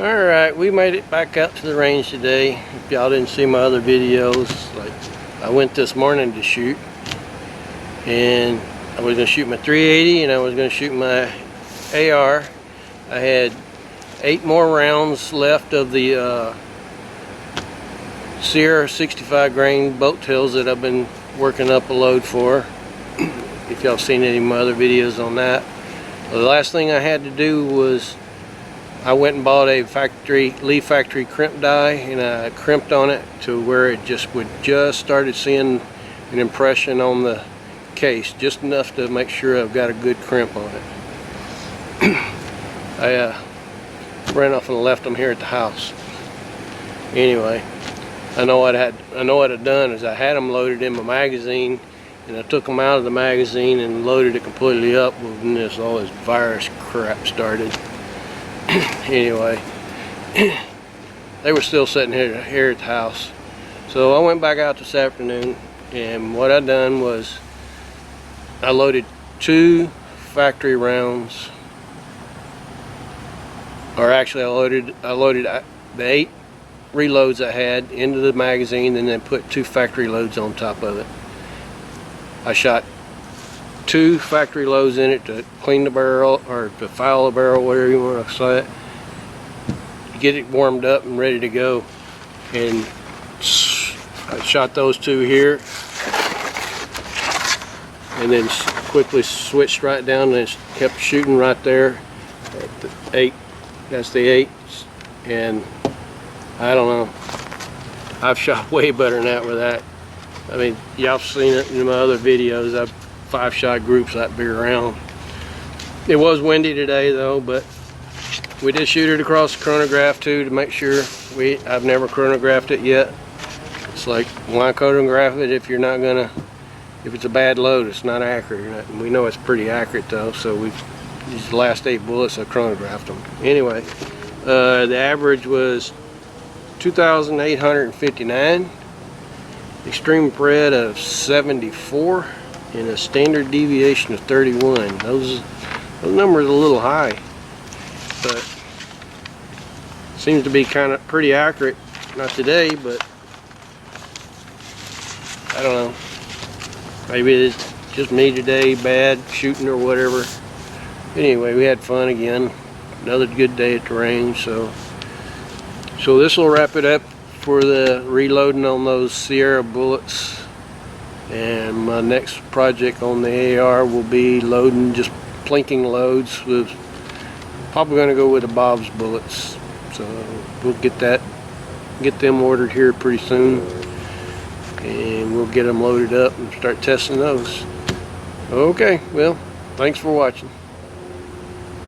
Alright, we made it back out to the range today. If y'all didn't see my other videos, like I went this morning to shoot, and I was going to shoot my 380 and I was going to shoot my AR. I had 8 more rounds left of the Sierra 65 grain boat tails that I've been working up a load for. If y'all seen any of my other videos on that. The last thing I had to do was I went and bought a Lee factory crimp die, and I crimped on it to where it just started seeing an impression on the case, just enough to make sure I've got a good crimp on it. I ran off and left them here at the house. Anyway, I know what I'd done is I had them loaded in my magazine, and I took them out of the magazine and loaded it completely up when all this virus crap started. Anyway, they were still sitting here at the house, so I went back out this afternoon, and what I done was I loaded 2 factory rounds, or actually I loaded the 8 reloads I had into the magazine, and then put 2 factory loads on top of it. I shot 2 factory loads in it to clean the barrel, or to foul the barrel, whatever you want to say it, get it warmed up and ready to go. And I shot those 2 here, and then quickly switched right down and kept shooting right there at the 8. That's the 8, and I don't know, I've shot way better than that with that. I mean, y'all seen it in my other videos. I've 5-shot groups that big around. It was windy today though, but we did shoot it across the chronograph too to make sure. I've never chronographed it yet. It's like, why chronograph it if if it's a bad load, it's not accurate. We know it's pretty accurate though, so these last 8 bullets I chronographed them. Anyway, the average was 2,859, extreme spread of 74, and a standard deviation of 31. Those numbers are a little high, but seems to be kind of pretty accurate. Not today, but I don't know. Maybe it's just me today, bad shooting or whatever. Anyway, we had fun again. Another good day at the range. So this will wrap it up for the reloading on those Sierra bullets. And my next project on the AR will be loading, just plinking loads with, probably going to go with the Bob's bullets. So we'll get them ordered here pretty soon, and we'll get them loaded up and start testing those. Okay, well, thanks for watching.